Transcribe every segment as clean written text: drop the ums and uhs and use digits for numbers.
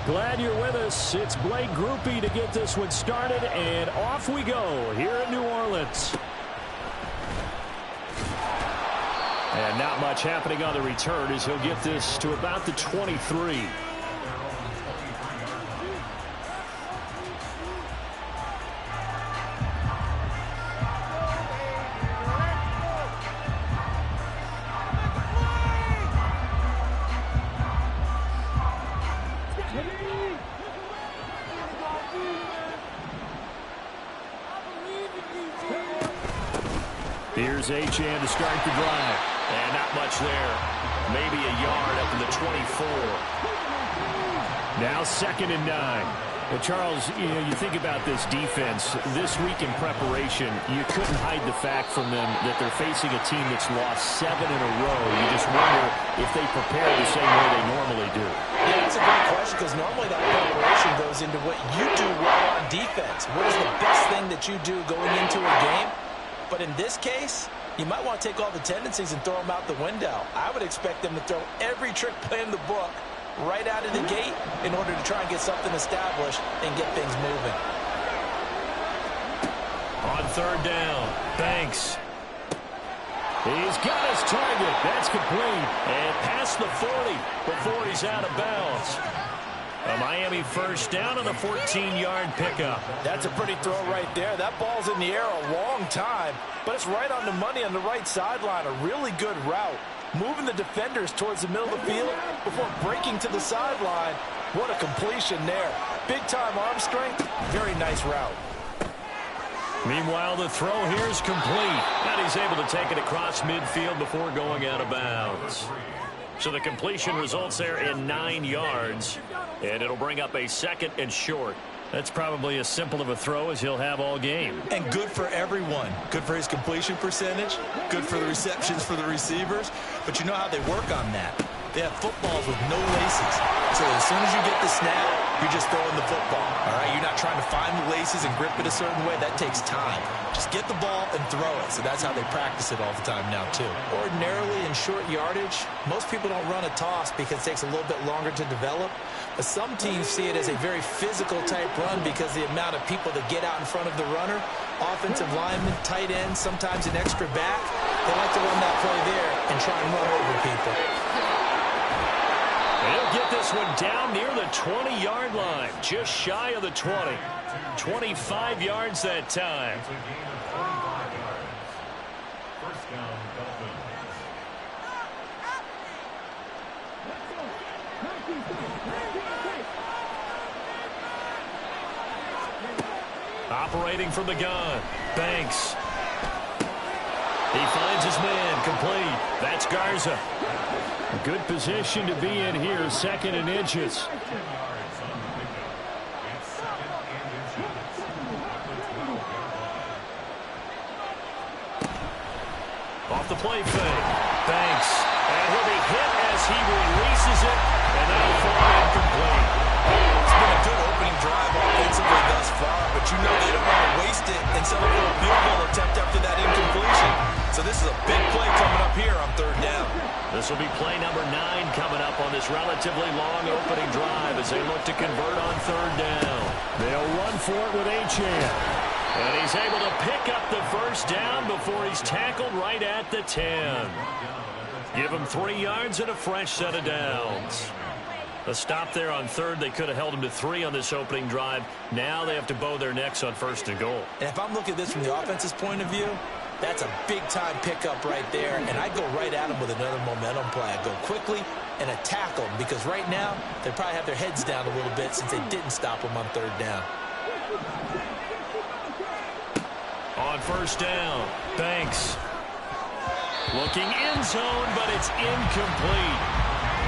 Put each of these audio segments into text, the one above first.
Glad you're with us. It's Blake Groupie to get this one started, and off we go here in New Orleans. And not much happening on the return as he'll get this to about the 23. Here's Achane to start the drive. And not much there. Maybe a yard up to the 24. Now 2nd and 9. Well, Charles, you think about this defense. This week in preparation, you couldn't hide the fact from them that they're facing a team that's lost 7 in a row. You just wonder if they prepare the same way they normally do. Yeah, that's a great question because normally that preparation goes into what you do well on defense. What is the best thing that you do going into a game? But in this case, you might want to take all the tendencies and throw them out the window. I would expect them to throw every trick play in the book right out of the gate in order to try and get something established and get things moving. On 3rd down, Banks. He's got his target. That's complete. And past the 40 before he's out of bounds. A Miami 1st down on the 14-yard pickup. That's a pretty throw right there. That ball's in the air a long time, but it's right on the money on the right sideline. A really good route. Moving the defenders towards the middle of the field before breaking to the sideline. What a completion there. Big-time arm strength. Very nice route. Meanwhile, the throw here is complete. And he's able to take it across midfield before going out of bounds. So the completion results there in 9 yards. And it'll bring up a 2nd and short. That's probably as simple of a throw as he'll have all game. And good for everyone. Good for his completion percentage. Good for the receptions for the receivers. But you know how they work on that. They have footballs with no laces. So as soon as you get the snap, you're just throwing the football. All right, you're not trying to find the laces and grip it a certain way. That takes time. Just get the ball and throw it. So that's how they practice it all the time now, too. Ordinarily, in short yardage, most people don't run a toss because it takes a little bit longer to develop. But some teams see it as a very physical type run because the amount of people that get out in front of the runner, offensive linemen, tight ends, sometimes an extra back, they like to run that play there and try and run over people. He'll get this one down near the 20-yard line, just shy of the 20. 25 yards that time. Operating from the gun, Banks. He finds his man, complete. That's Garza. Good position to be in here, 2nd and inches. Off the play fake, Banks. And he'll be hit as he releases it, and that'll fall incomplete. It's been a good opening drive offensively thus far, but you know they don't want to waste it and settle for a field goal attempt after that incompletion. So this is a big play coming up here on 3rd down. This will be play number 9 coming up on this relatively long opening drive as they look to convert on 3rd down. They'll run for it with Achane. And he's able to pick up the 1st down before he's tackled right at the 10. Give him 3 yards and a fresh set of downs. A stop there on 3rd. They could have held him to 3 on this opening drive. Now they have to bow their necks on 1st and goal. And if I'm looking at this from the offense's point of view, that's a big-time pickup right there, and I'd go right at him with another momentum play. I'd go quickly and attack them because right now they probably have their heads down a little bit since they didn't stop them on 3rd down. On 1st down, Banks. Looking end zone, but it's incomplete.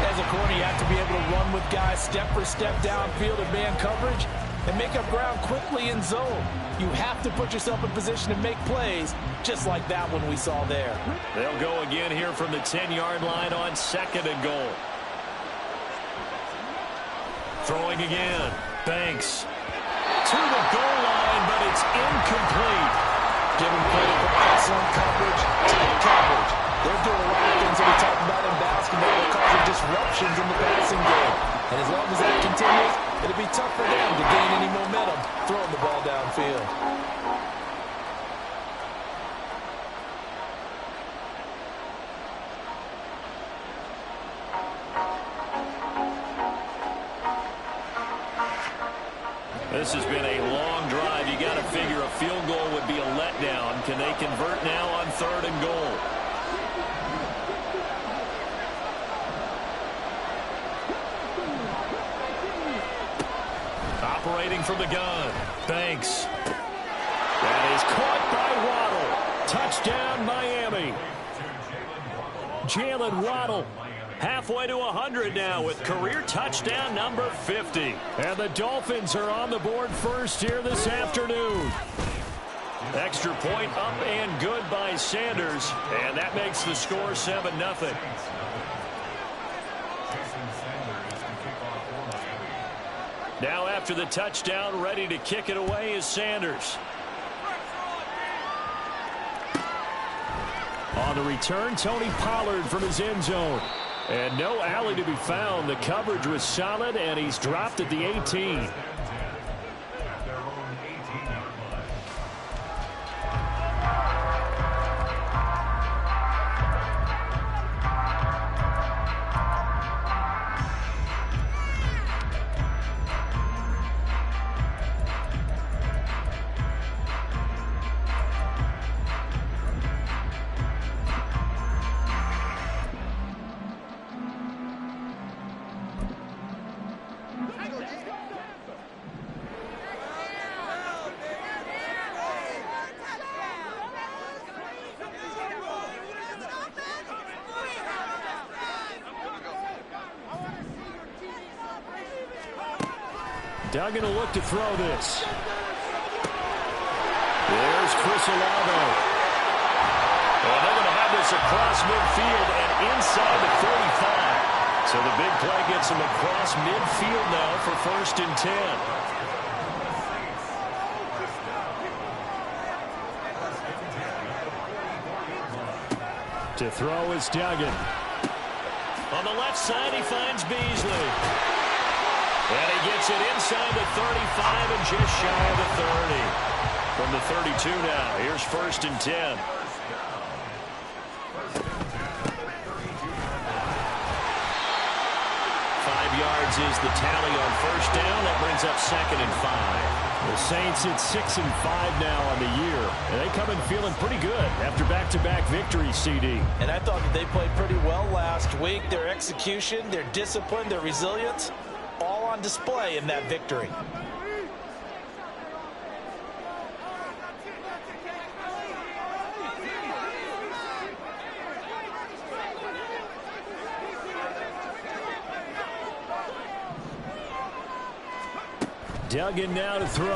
As a corner, you have to be able to run with guys step for step downfield in man coverage and make up ground quickly in zone. You have to put yourself in position to make plays, just like that one we saw there. They'll go again here from the 10-yard line on 2nd and goal. Throwing again, Banks. To the goal line, but it's incomplete. Give him credit for excellent coverage, tight coverage. They're doing a lot of things that we talk about in basketball that are causing disruptions in the passing game. And as long as that continues, It'll be tough for them to gain any momentum throwing the ball downfield. This has been a long drive. You got to figure a field goal would be a letdown. Can they convert now on 3rd and goal? Operating from the gun. Banks. That is caught by Waddle. Touchdown, Miami. Jalen Waddle. Halfway to 100 now with career touchdown number 50. And the Dolphins are on the board first here this afternoon. Extra point up and good by Sanders. And that makes the score 7-0. Now after the touchdown, ready to kick it away is Sanders. On the return, Tony Pollard from his end zone. And no alley to be found. The coverage was solid, and he's dropped at the 18. Duggan will look to throw this. There's Chris Olave. And they're going to have this across midfield and inside the 45. So the big play gets them across midfield now for 1st and 10. To throw is Duggan. On the left side, he finds Beasley. And he gets it inside the 35 and just shy of the 30. From the 32 now, here's 1st and 10. 5 yards is the tally on 1st down. That brings up 2nd and 5. The Saints at 6 and 5 now on the year. And they come in feeling pretty good after back-to-back victories, CD. And I thought that they played pretty well last week. Their execution, their discipline, their resilience, all on display in that victory. Duggan now to throw.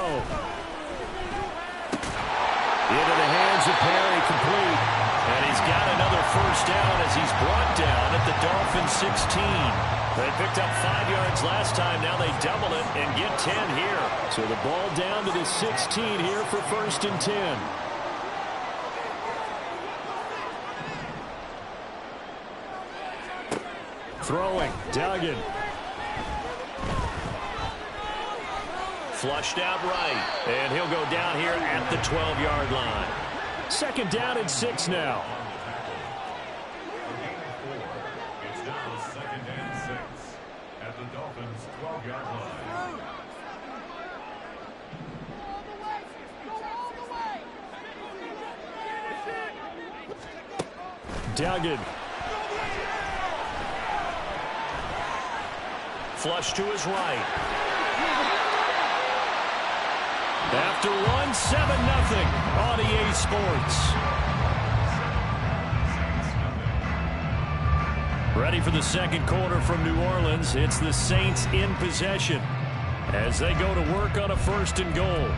Into the hands of Perry, complete. And he's got another 1st down as he's brought down at the Dolphins 16. They picked up 5 yards last time. Now they double it and get 10 here. So the ball down to the 16 here for 1st and 10. Throwing, Duggan. Flushed out right. And he'll go down here at the 12-yard line. 2nd down and 6 now. It's now 2nd and 6 at the Dolphins' 12-yard line. Duggan. Flush to his right. After one, 7-0 on EA Sports. Ready for the 2nd quarter from New Orleans. It's the Saints in possession as they go to work on a 1st and goal.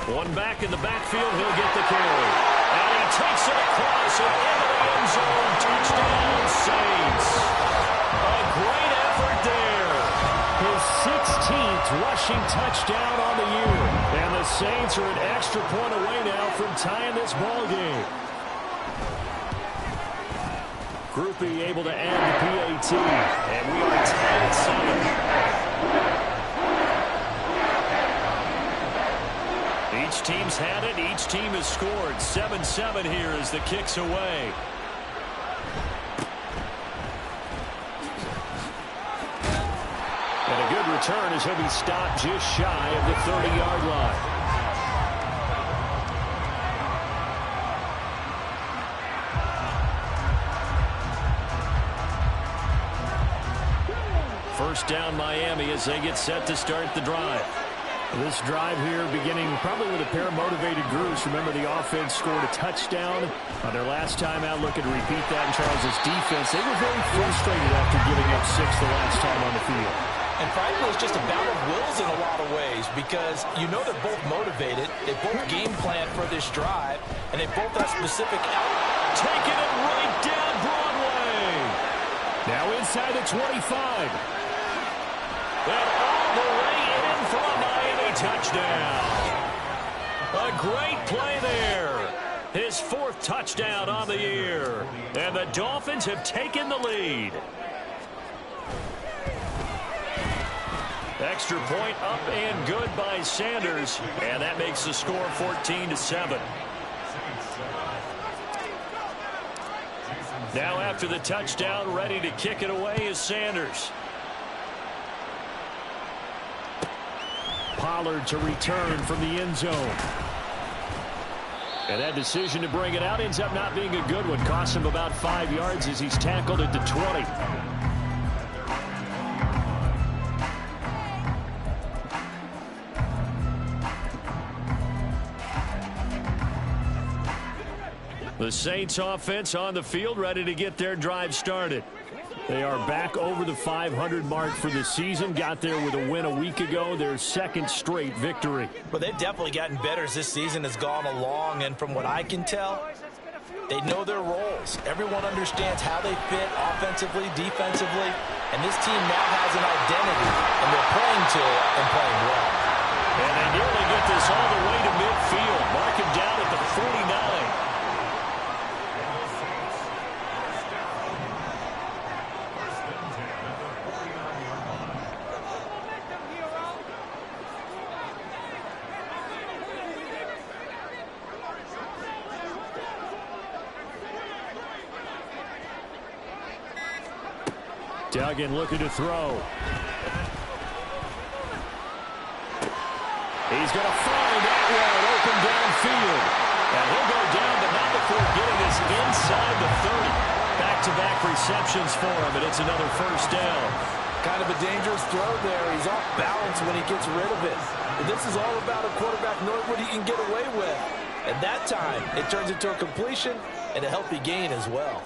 One back in the backfield, he'll get the carry. And he takes it across and into the end zone. Touchdown, Saints. A great effort there. His 16th rushing touchdown on the year. And the Saints are an extra point away now from tying this ball game. Group B able to add the PAT. And we are tied at 7. Each team's had it. Each team has scored. 7-7 here as the kick's away. And a good return as he'll be stopped just shy of the 30-yard line. First down Miami as they get set to start the drive. This drive here beginning probably with a pair of motivated groups. Remember, the offense scored a touchdown on their last time out, looking to repeat that in Charles' defense. They were very frustrated after giving up 6 the last time on the field. And frankly, it's just a battle of wills in a lot of ways because you know they're both motivated. They both game plan for this drive, and they both have specific taking it right down Broadway. Now inside the 25. And all the way in for a Miami touchdown. A great play there. His 4th touchdown on the year. And the Dolphins have taken the lead. Extra point up and good by Sanders. And that makes the score 14-7. Now after the touchdown, ready to kick it away is Sanders. Pollard to return from the end zone. And that decision to bring it out ends up not being a good one. Costs him about 5 yards as he's tackled at the 20. The Saints offense on the field, ready to get their drive started. They are back over the 500 mark for the season. Got there with a win a week ago, their 2nd straight victory. But they've definitely gotten better as this season has gone along. And from what I can tell, they know their roles. Everyone understands how they fit offensively, defensively. And this team now has an identity, and they're playing to it and playing well. And they nearly get this all the way to midfield. Mark him down at the 49. Duggan looking to throw. He's going to find that one open downfield. And he'll go down, but not before getting us inside the 30. Back-to-back receptions for him, and it's another first down. Kind of a dangerous throw there. He's off balance when he gets rid of it. But this is all about a quarterback knowing what he can get away with. At that time, it turns into a completion and a healthy gain as well.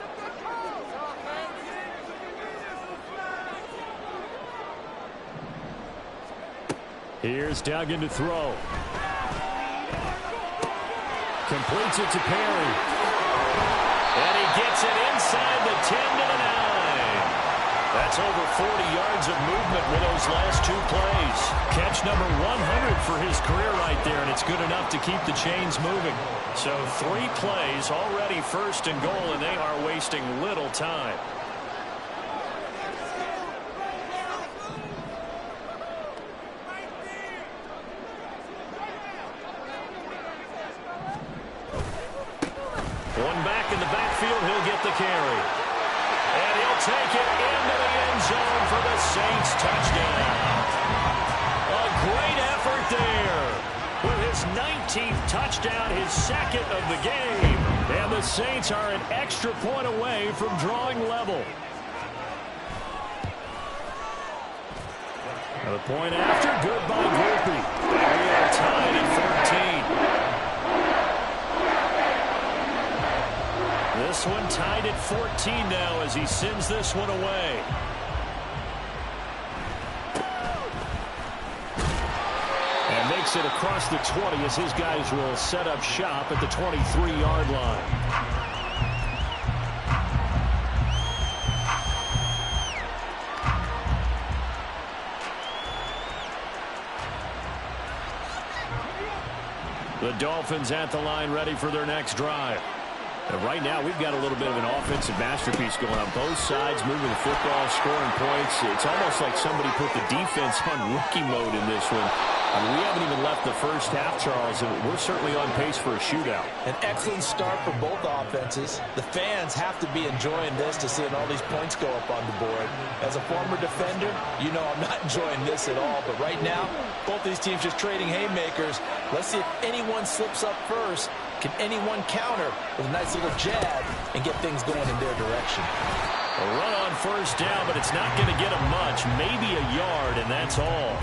Here's Duggan to throw. Completes it to Perry. And he gets it inside the 10 to the 9. That's over 40 yards of movement with those last 2 plays. Catch number 100 for his career right there, and it's good enough to keep the chains moving. So 3 plays already first and goal, and they are wasting little time. One back in the backfield, he'll get the carry. And he'll take it into the end zone for the Saints touchdown. A great effort there. With his 19th touchdown, his 2nd of the game. And the Saints are an extra point away from drawing level. And the point after, good by Groupie. And we are tied at 14. This one tied at 14 now as he sends this one away. And makes it across the 20 as his guys will set up shop at the 23-yard line. The Dolphins at the line ready for their next drive. And right now, we've got a little bit of an offensive masterpiece going on both sides, moving the football, scoring points. It's almost like somebody put the defense on rookie mode in this one. I mean, we haven't even left the first half, Charles, and we're certainly on pace for a shootout. An excellent start for both offenses. The fans have to be enjoying this to seeing all these points go up on the board. As a former defender, you know I'm not enjoying this at all. But right now, both these teams just trading haymakers. Let's see if anyone slips up first. Can anyone counter with a nice little jab and get things going in their direction? A run on first down, but it's not going to get him much. Maybe a yard, and that's all.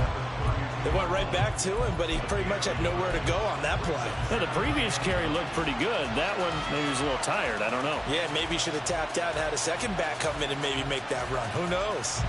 They went right back to him, but he pretty much had nowhere to go on that play. Well, the previous carry looked pretty good. That one, maybe he was a little tired. I don't know. Yeah, maybe he should have tapped out and had a second back come in and maybe make that run. Who knows?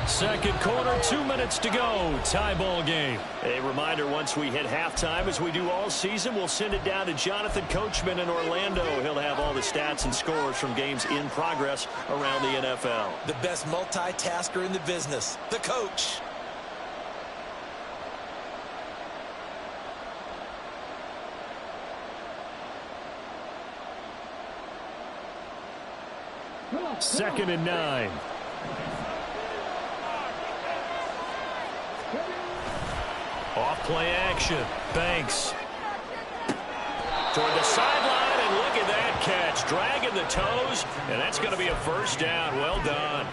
Second quarter, 2 minutes to go. Tie ball game. A reminder, once we hit halftime, as we do all season, we'll send it down to Jonathan Coachman in Orlando. He'll have all the stats and scores from games in progress around the NFL. The best multitasker in the business, the coach. Second and 9. Off play action. Banks. Toward the sideline, and look at that catch. Dragging the toes, and that's going to be a first down. Well done.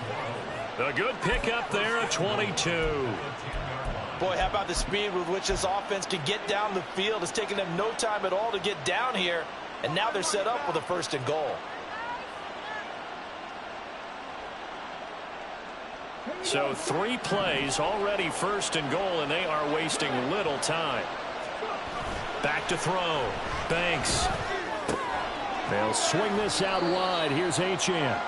A good pickup there at 22. Boy, how about the speed with which this offense can get down the field? It's taken them no time at all to get down here, and now they're set up with a first and goal. So 3 plays, already first and goal, and they are wasting little time. Back to throw. Banks. They'll swing this out wide. Here's Achane.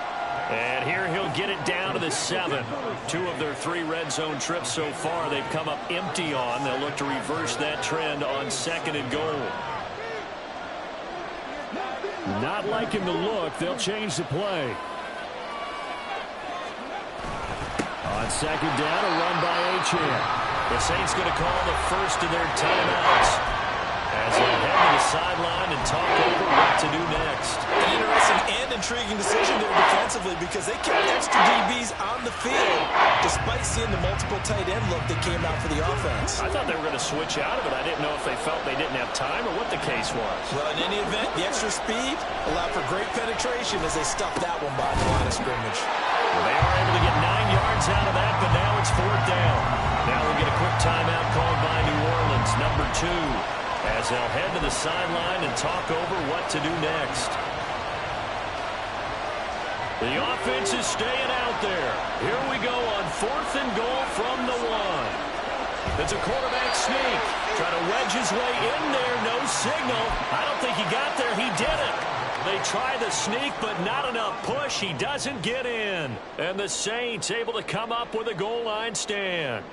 And here he'll get it down to the 7. 2 of their 3 red zone trips so far they've come up empty on. They'll look to reverse that trend on second and goal. Not liking the look. They'll change the play. On second down, a run by Achane. The Saints going to call the first of their timeouts as they head to the sideline and talk over what to do next. An interesting and intriguing decision there defensively because they kept extra DBs on the field despite seeing the multiple tight end look that came out for the offense. I thought they were going to switch out of it. I didn't know if they felt they didn't have time or what the case was. Well, in any event, the extra speed allowed for great penetration as they stuffed that one by the line of scrimmage. Well, they are able to get 9 yards out of that, but now it's 4th down. Now we'll get a quick timeout called by New Orleans, number 2, as they'll head to the sideline and talk over what to do next. The offense is staying out there. Here we go on 4th and goal from the 1. It's a quarterback sneak. Trying to wedge his way in there. No signal. I don't think he got there. He didn't. They try the sneak, but not enough push. He doesn't get in. And the Saints able to come up with a goal line stand.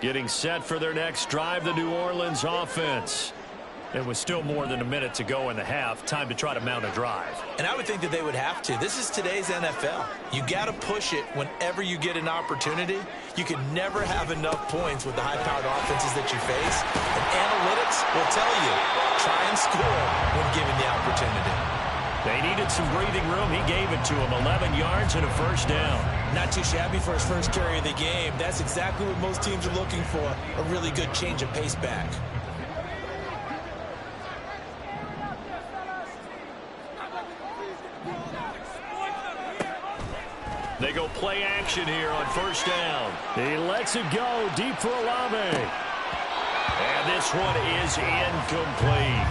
Getting set for their next drive, the New Orleans offense. It was still more than a minute to go in the half. Time to try to mount a drive. And I would think that they would have to. This is today's NFL. You got to push it whenever you get an opportunity. You can never have enough points with the high-powered offenses that you face. And analytics will tell you, try and score when given the opportunity. They needed some breathing room. He gave it to them. 11 yards and a first down. Not too shabby for his first carry of the game. That's exactly what most teams are looking for, a really good change of pace back. They go play action here on first down. He lets it go deep for Olave. And this one is incomplete.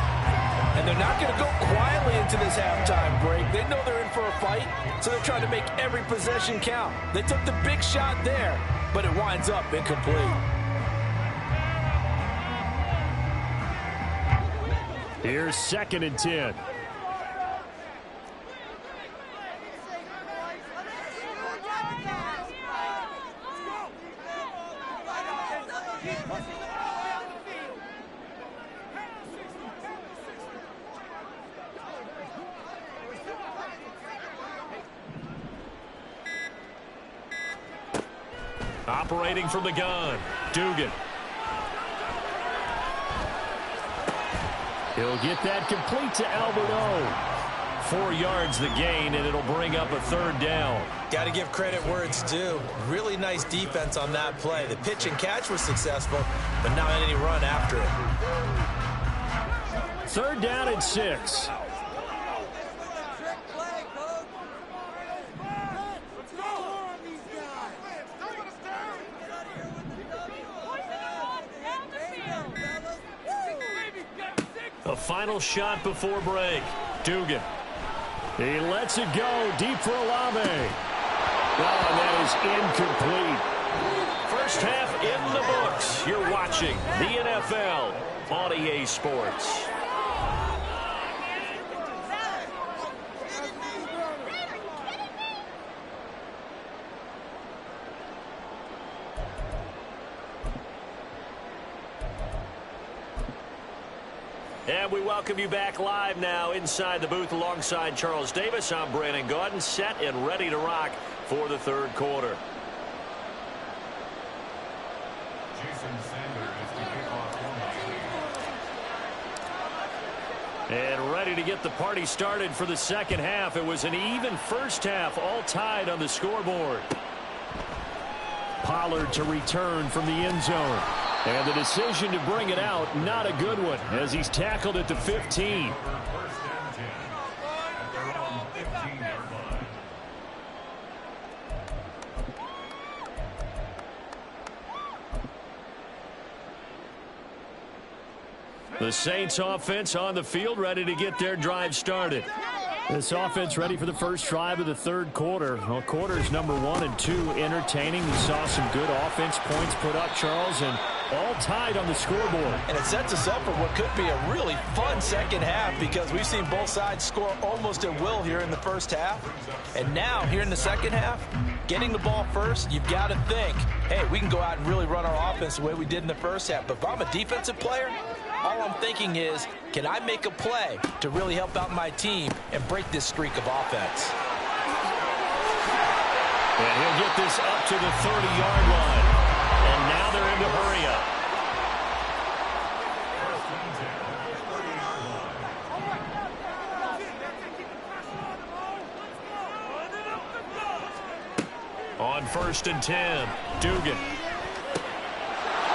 And they're not going to go quietly into this halftime break. They know they're in for a fight, so they're trying to make every possession count. They took the big shot there, but it winds up incomplete. Here's 2nd and 10. Operating from the gun, Dugan. He'll get that complete to Alberto. 4 yards the gain, and it'll bring up a third down. Got to give credit where it's due. Really nice defense on that play. The pitch and catch was successful, but not any run after it. 3rd down and 6. A final shot before break. Dugan. He lets it go deep for Olave. Oh, and that is incomplete. First half in the books. You're watching the NFL on EA Sports. And we welcome you back live now inside the booth alongside Charles Davis. I'm Brandon Gaudin, set and ready to rock for the 3rd quarter. Jason Sanders is the kickoff on. And ready to get the party started for the 2nd half. It was an even first half, all tied on the scoreboard. Pollard to return from the end zone. And the decision to bring it out, not a good one, as he's tackled at the 15. First and 10 at their own 15-yard line. The Saints offense on the field, ready to get their drive started. This offense ready for the first drive of the 3rd quarter. Well, quarters number 1 and 2 entertaining. We saw some good offense points put up, Charles, and all tied on the scoreboard. And it sets us up for what could be a really fun 2nd half, because we've seen both sides score almost at will here in the first half. And now, here in the 2nd half, getting the ball first, you've got to think, hey, we can go out and really run our offense the way we did in the first half. But if I'm a defensive player, all I'm thinking is, can I make a play to really help out my team and break this streak of offense? And he'll get this up to the 30-yard line. And now they're into hurry up. On 1st and 10, Dugan.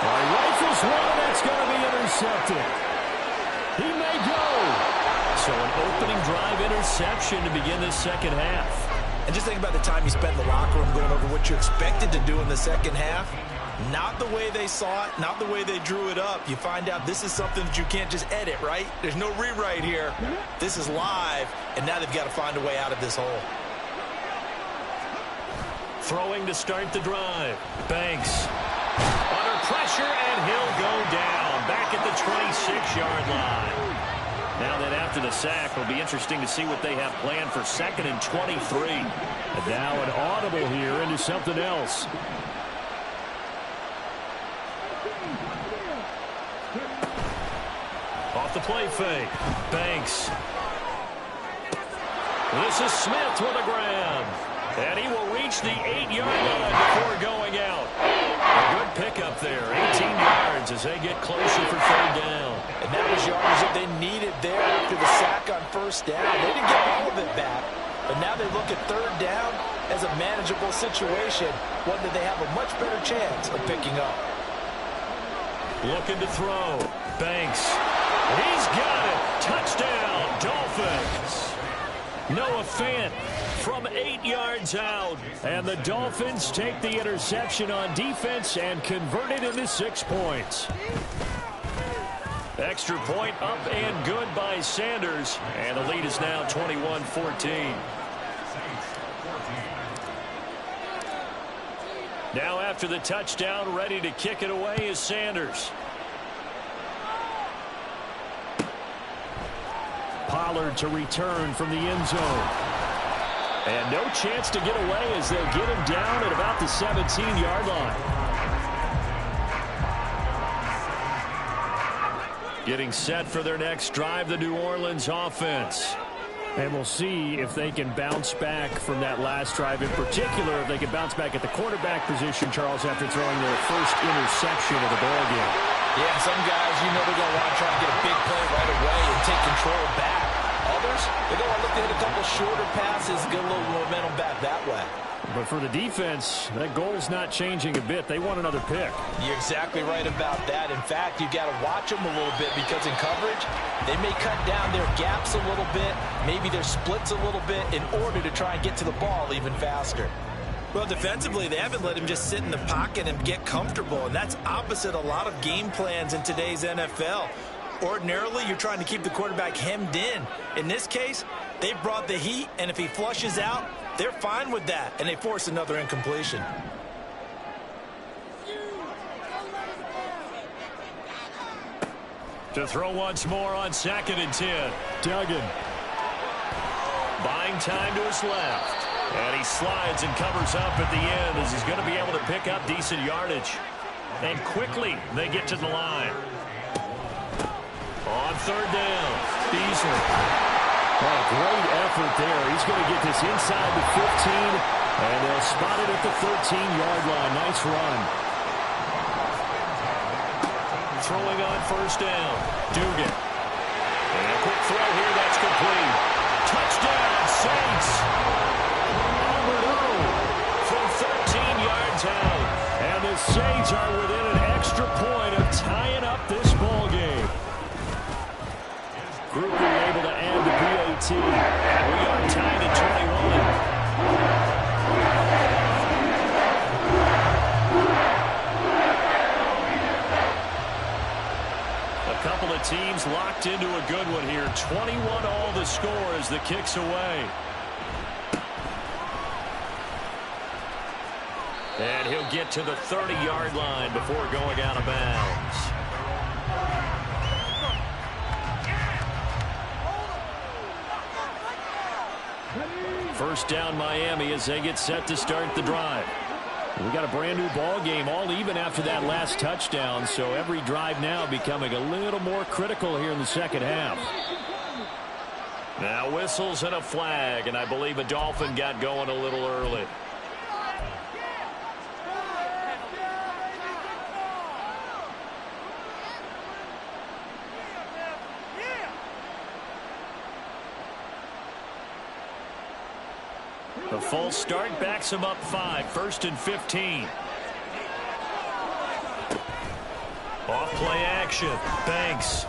Rifles one, that's going to be intercepted. He may go. So an opening drive interception to begin this 2nd half. And just think about the time you spent in the locker room going over what you expected to do in the 2nd half. Not the way they saw it, not the way they drew it up. You find out this is something that you can't just edit, right? There's no rewrite here. This is live, and now they've got to find a way out of this hole. Throwing to start the drive. Banks. Under pressure, and he'll go down. Back at the 26-yard line. Now that after the sack, it'll be interesting to see what they have planned for 2nd and 23. And now an audible here into something else. Off the play fake. Banks. This is Smith with a grab. And he will reach the 8-yard line before going out. A good pickup there. 18 yards as they get closer for 3rd down. And that was yardage that they needed there after the sack on 1st down. They didn't get all of it back. But now they look at 3rd down as a manageable situation, one that they have a much better chance of picking up. Looking to throw. Banks. He's got it. Touchdown, Dolphins. Noah Fant from 8 yards out. And the Dolphins take the interception on defense and convert it into 6 points. Extra point up and good by Sanders. And the lead is now 21-14. Now after the touchdown, ready to kick it away is Sanders. Pollard to return from the end zone. And no chance to get away as they'll get him down at about the 17-yard line. Getting set for their next drive, the New Orleans offense. And we'll see if they can bounce back from that last drive. In particular, if they can bounce back at the quarterback position, Charles, after throwing their first interception of the ballgame. Yeah, some guys, they're going to want to try and get a big play right away and take control back. Others, they're going to look to hit a couple shorter passes, get a little momentum back that way. But for the defense, that goal's not changing a bit. They want another pick. You're exactly right about that. In fact, you got to watch them a little bit because in coverage, they may cut down their gaps a little bit, maybe their splits a little bit in order to try and get to the ball even faster. Well, defensively, they haven't let him just sit in the pocket and get comfortable, and that's opposite a lot of game plans in today's NFL. Ordinarily, you're trying to keep the quarterback hemmed in. In this case, they brought the heat, and if he flushes out, they're fine with that, and they force another incompletion. To throw once more on 2nd and 10. Duggan. Buying time to his left. And he slides and covers up at the end as he's going to be able to pick up decent yardage. And quickly, they get to the line. On 3rd down, Beasley. Oh, great effort there. He's going to get this inside the 15, and they'll spot it at the 13-yard line. Nice run. Throwing on 1st down, Dugan. And a quick throw here, that's complete. Touchdown, Saints. Albert O from 13 yards out. And the Saints are within an extra point of tying up this ball game. Group were able to add the PAT, and we are tied at 21. A couple of teams locked into a good one here. 21 all the score as the kick's away. And he'll get to the 30-yard line before going out of bounds. First down Miami as they get set to start the drive. We got a brand new ball game, all even after that last touchdown, so every drive now becoming a little more critical here in the second half. Now whistles and a flag, and I believe a Dolphin got going a little early. The false start backs him up 5, 1st and 15. Off play action. Banks.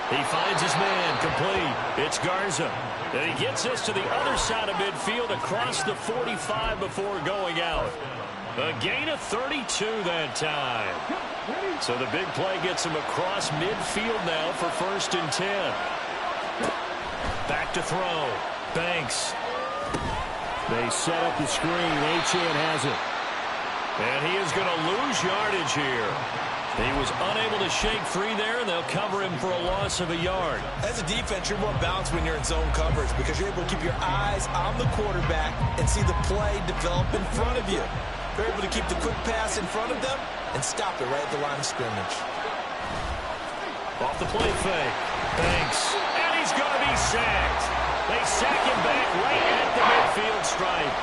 He finds his man complete. It's Garza. And he gets us to the other side of midfield across the 45 before going out. A gain of 32 that time. So the big play gets him across midfield now for 1st and 10. Back to throw. Banks. They set up the screen. Achane has it. And he is going to lose yardage here. He was unable to shake free there, and they'll cover him for a loss of a yard. As a defense, you're more balanced when you're in zone coverage because you're able to keep your eyes on the quarterback and see the play develop in front of you. You're able to keep the quick pass in front of them and stop it right at the line of scrimmage. Off the play fake. Banks. And he's going to be sacked. They sack him back right at the midfield stripe.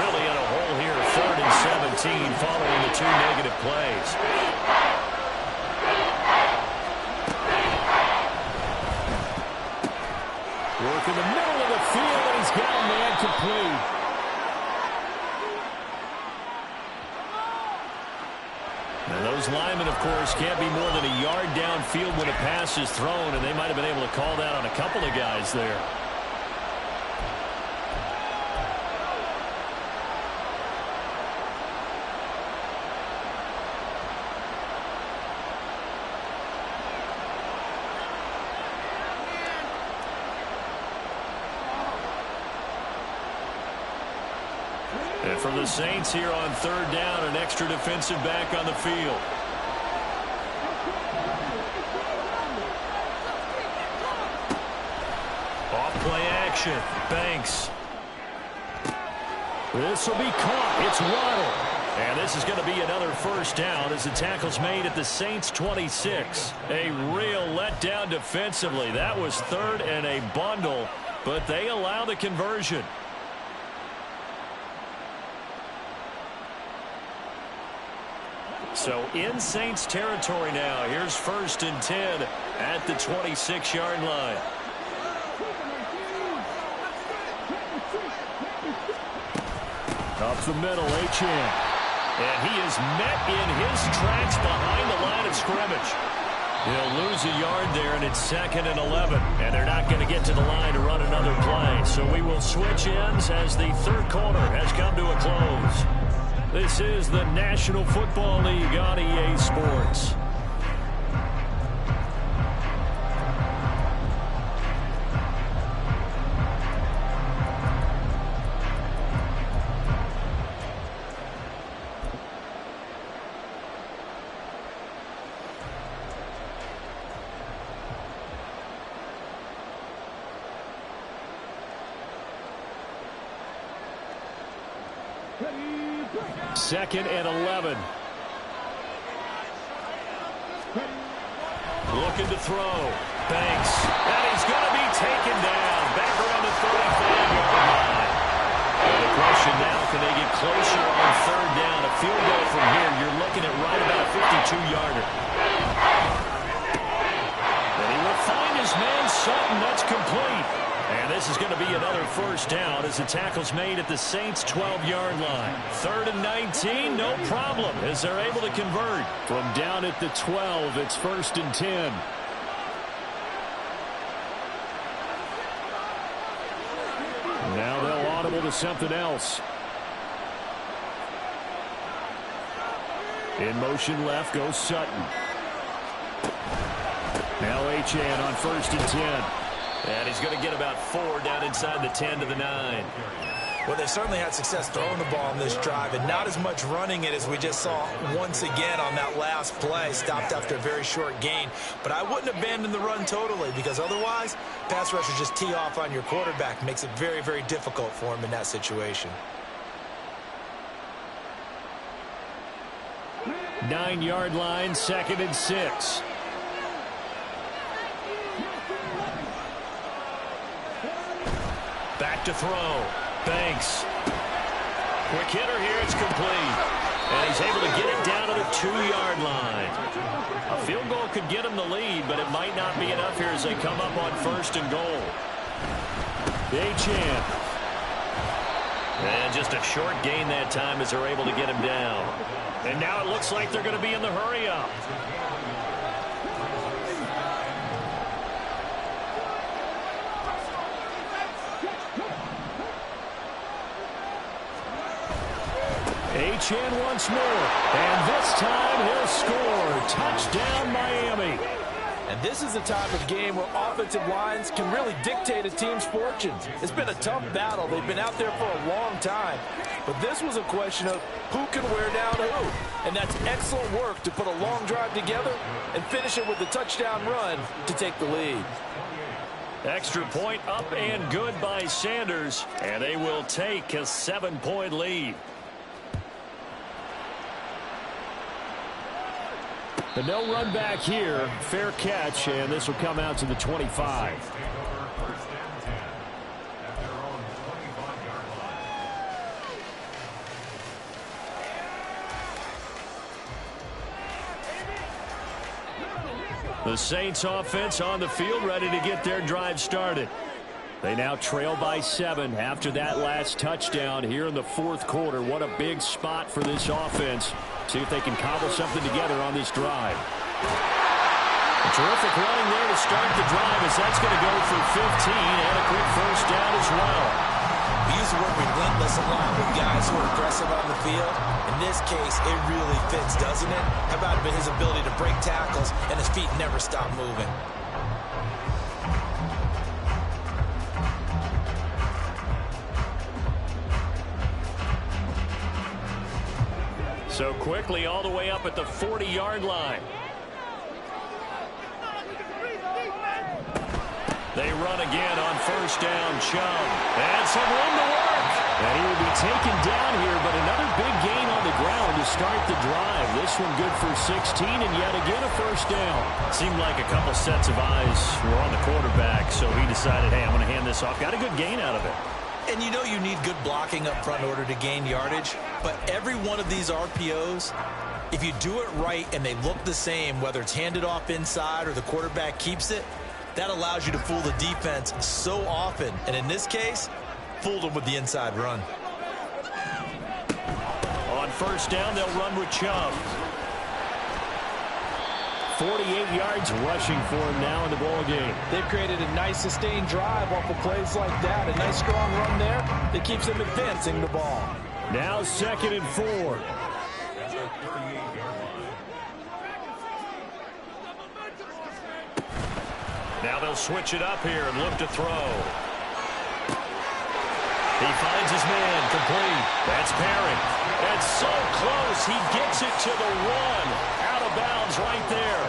Really in a hole here, 3rd and 17 following the 2 negative plays. Work in the middle of the field, and he's got a man complete. And those linemen, of course, can't be more than a yard downfield when a pass is thrown, and they might have been able to call that on a couple of guys there. And for the Saints here on 3rd down, an extra defensive back on the field. Off play action. Banks. This will be caught. It's Waddle. And this is going to be another first down as the tackle's made at the Saints' 26. A real letdown defensively. That was third and a bundle, but they allow the conversion. So in Saints territory now. Here's 1st and 10 at the 26-yard line. Up the middle, Achane. And he is met in his tracks behind the line of scrimmage. He'll lose a yard there, and it's 2nd and 11. And they're not going to get to the line to run another play. So we will switch ends as the third quarter has come to a close. This is the National Football League on EA Sports. Second and 11. Looking to throw. Banks. And he's going to be taken down. Back around the 35-yard line. And the question now, can they get closer on third down? A field goal from here, you're looking at right about a 52-yarder. And he will find his man Sutton. That's complete. And this is going to be another first down as the tackle's made at the Saints' 12-yard line. 3rd and 19, no problem, as they're able to convert. From down at the 12, it's 1st and 10. Now they'll audible to something else. In motion left goes Sutton. Now Achane on 1st and 10. And he's going to get about 4 down inside the 10 to the 9. Well, they certainly had success throwing the ball on this drive, and not as much running it as we just saw once again on that last play. Stopped after a very short gain. But I wouldn't abandon the run totally, because otherwise, pass rushers just tee off on your quarterback. Makes it very, very difficult for him in that situation. 9-yard line, 2nd and 6. Back to throw. Banks. Quick hitter here. It's complete. And he's able to get it down to the 2-yard line. A field goal could get him the lead, but it might not be enough here as they come up on 1st and goal. Achane. And just a short gain that time as they're able to get him down. And now it looks like they're going to be in the hurry-up. Achane once more. And this time he'll score. Touchdown, Miami. And this is the type of game where offensive lines can really dictate a team's fortunes. It's been a tough battle. They've been out there for a long time. But this was a question of who can wear down who. And that's excellent work to put a long drive together and finish it with a touchdown run to take the lead. Extra point up and good by Sanders. And they will take a 7-point lead. But no run back here. Fair catch, and this will come out to the 25. The Saints offense on the field, ready to get their drive started. They now trail by 7 after that last touchdown here in the 4th quarter. What a big spot for this offense. See if they can cobble something together on this drive. A terrific running there to start the drive as that's going to go for 15 and a quick first down as well. We use the word relentless a lot with guys who are aggressive on the field. In this case, it really fits, doesn't it? How about his ability to break tackles and his feet never stop moving? So quickly all the way up at the 40-yard line. They run again on first down. Chubb. And some room to work. And he will be taken down here, but another big gain on the ground to start the drive. This one good for 16, and yet again a first down. Seemed like a couple sets of eyes were on the quarterback, so he decided, hey, I'm going to hand this off. Got a good gain out of it. And you know you need good blocking up front in order to gain yardage, but every one of these RPOs, if you do it right and they look the same, whether it's handed off inside or the quarterback keeps it, that allows you to fool the defense so often. And in this case, fooled them with the inside run. On first down, they'll run with Chubb. 48 yards rushing for him now in the ball game. They've created a nice sustained drive off of plays like that. A nice strong run there that keeps them advancing the ball. Now 2nd and 4. Now they'll switch it up here and look to throw. He finds his man, complete. That's Perry. That's so close. He gets it to the 1. Out of bounds right there.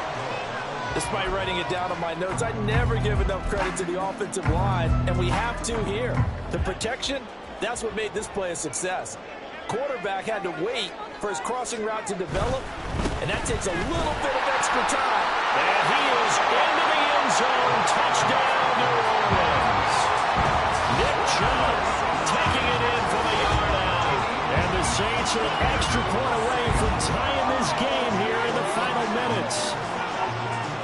Despite writing it down on my notes, I never give enough credit to the offensive line, and we have to here. The protection, that's what made this play a success. Quarterback had to wait for his crossing route to develop, and that takes a little bit of extra time. And he is into the end zone. Touchdown, New Orleans. Nick Chubb taking it in from a yard out. And the Saints are an extra point away from tying this game here in the final minutes.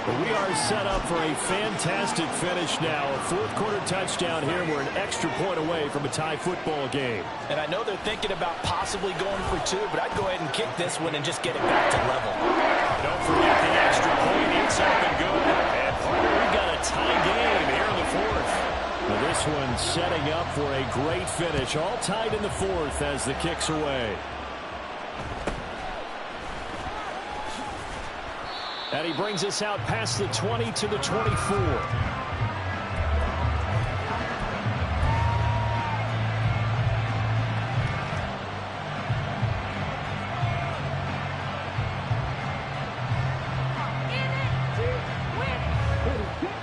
But we are set up for a fantastic finish now. A fourth-quarter touchdown here. We're an extra point away from a tie football game. And I know they're thinking about possibly going for 2, but I'd go ahead and kick this one and just get it back to level. Don't forget the extra point. It's up and good. And partner, we got a tie game here in the fourth. Now this one setting up for a great finish. All tied in the fourth as the kick's away. And he brings us out past the 20 to the 24.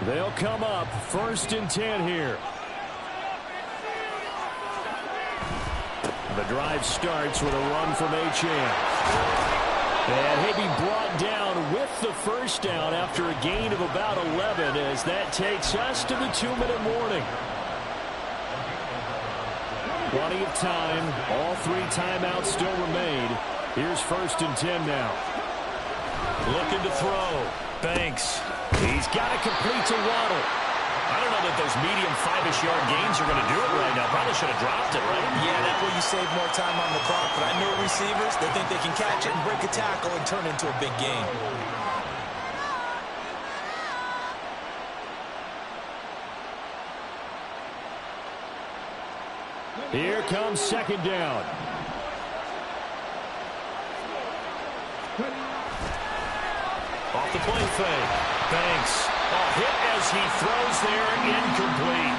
They'll come up 1st and 10 here. The drive starts with a run from Achane. And he'll be brought down with the first down after a gain of about 11 as that takes us to the 2-minute warning. Plenty of time. All 3 timeouts still remain. Here's 1st and 10 now. Looking to throw. Banks. He's got it complete to Waddle. I don't know that those medium 5-ish yard gains are going to do it right now. Probably should have dropped it, right? Yeah, that way you save more time on the clock. But I know receivers, they think they can catch it and break a tackle and turn into a big gain. Here comes 2nd down. Off the play fake. Banks. Hit as he throws there, incomplete.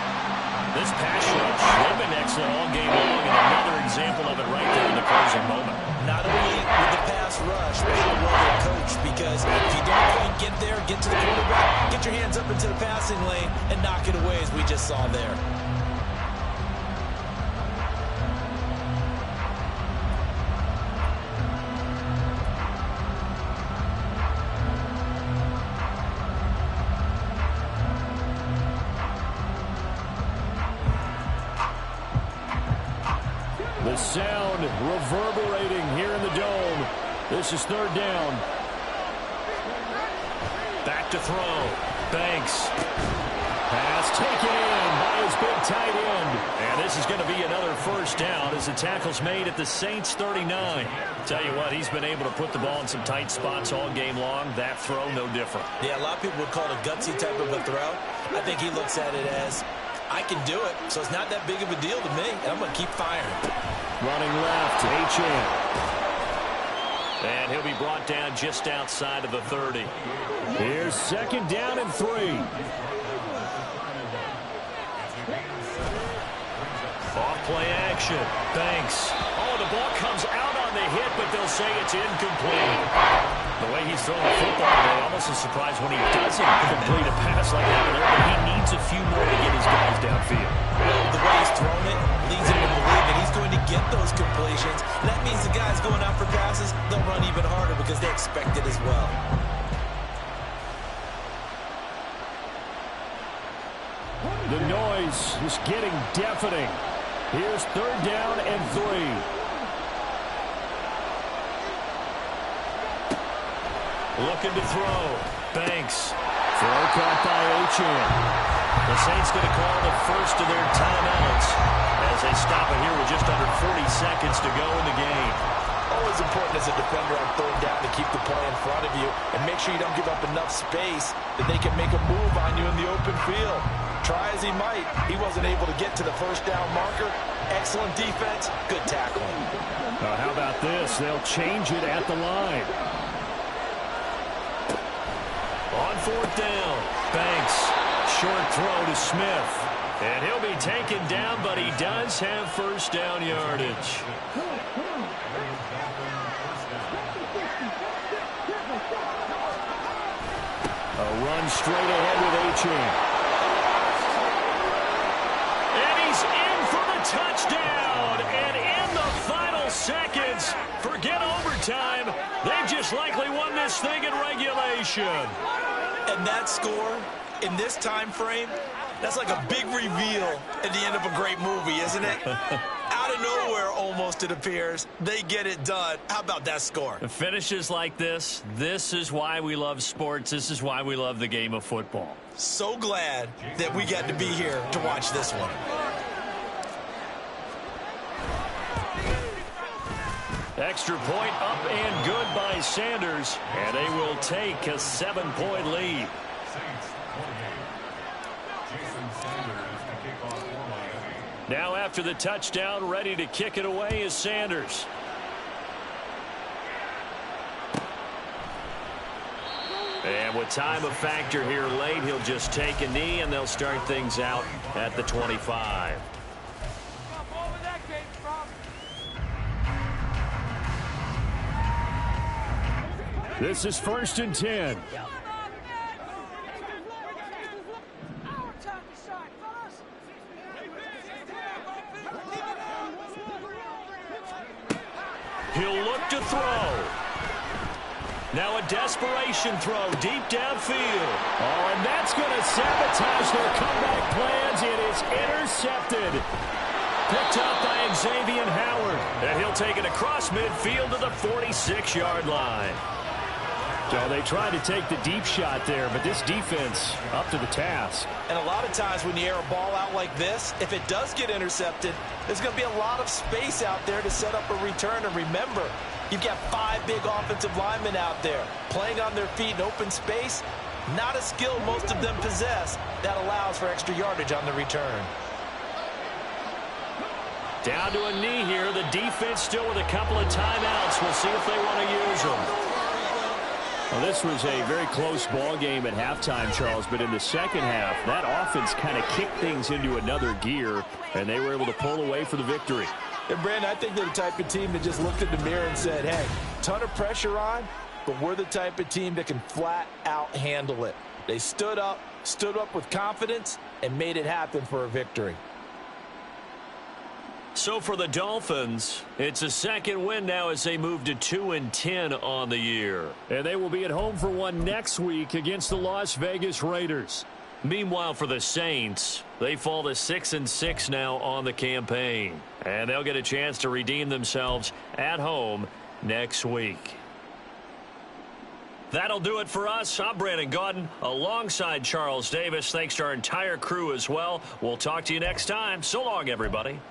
This pass rush, they've been excellent all game long, and another example of it right there in the closing moment. Not only with the pass rush, but how well they're coached, because if you don't quite get there, get to the quarterback, get your hands up into the passing lane, and knock it away as we just saw there. The sound reverberating here in the dome. This is 3rd down. Back to throw. Banks. Pass taken in by his big tight end. And this is going to be another first down as the tackle's made at the Saints 39. Tell you what, he's been able to put the ball in some tight spots all game long. That throw, no different. Yeah, a lot of people would call it a gutsy type of a throw. I think he looks at it as, I can do it, so it's not that big of a deal to me, and I'm going to keep firing. Running left, Achane. And he'll be brought down just outside of the 30. Here's 2nd down and 3. Off play action. Banks. Oh, the ball comes out on the hit, but they'll say it's incomplete. The way he's throwing the football today, almost a surprise when he doesn't complete a pass like that there, but he needs a few more to get his guys downfield. Well, the way he's throwing it leads him to believe that he's doing going out for passes, they'll run even harder because they expect it as well. The noise is getting deafening. Here's 3rd down and 3. Looking to throw. Banks. Throw caught by Achane. The Saints going to call the first of their timeouts as they stop it here with just under 40 seconds to go in the game. Always important as a defender on 3rd down to keep the play in front of you and make sure you don't give up enough space that they can make a move on you in the open field. Try as he might, he wasn't able to get to the 1st down marker. Excellent defense, good tackling. How about this? They'll change it at the line. On 4th down, Banks, short throw to Smith. And he'll be taken down, but he does have 1st down yardage. A run straight ahead with Achane. And he's in for the touchdown. And in the final seconds, forget overtime. They've just likely won this thing in regulation. And that score, in this time frame, that's like a big reveal at the end of a great movie, isn't it? Out of nowhere, almost, it appears. They get it done. How about that score? Finishes like this is why we love sports. This is why we love the game of football. So glad that we got to be here to watch this one. Extra point up and good by Sanders, and they will take a 7-point lead. Now after the touchdown, ready to kick it away is Sanders. And with time a factor here late, he'll just take a knee, and they'll start things out at the 25. This is 1st and 10. He'll look to throw. Now a desperation throw deep downfield. Oh, and that's going to sabotage their comeback plans. It is intercepted. Picked up by Xavier Howard. And he'll take it across midfield to the 46-yard line. So they tried to take the deep shot there, but this defense up to the task. And a lot of times when you air a ball out like this, if it does get intercepted, there's going to be a lot of space out there to set up a return. And remember, you've got 5 big offensive linemen out there playing on their feet in open space. Not a skill most of them possess that allows for extra yardage on the return. Down to a knee here. The defense still with a couple of timeouts. We'll see if they want to use them. Well, this was a very close ball game at halftime, Charles, but in the second half, that offense kind of kicked things into another gear, and they were able to pull away for the victory. And, Brandon, I think they're the type of team that just looked in the mirror and said, hey, ton of pressure on, but we're the type of team that can flat out handle it. They stood up with confidence, and made it happen for a victory. So for the Dolphins, it's a second win now as they move to 2-10 on the year. And they will be at home for one next week against the Las Vegas Raiders. Meanwhile, for the Saints, they fall to 6-6 now on the campaign. And they'll get a chance to redeem themselves at home next week. That'll do it for us. I'm Brandon Gaudin alongside Charles Davis. Thanks to our entire crew as well. We'll talk to you next time. So long, everybody.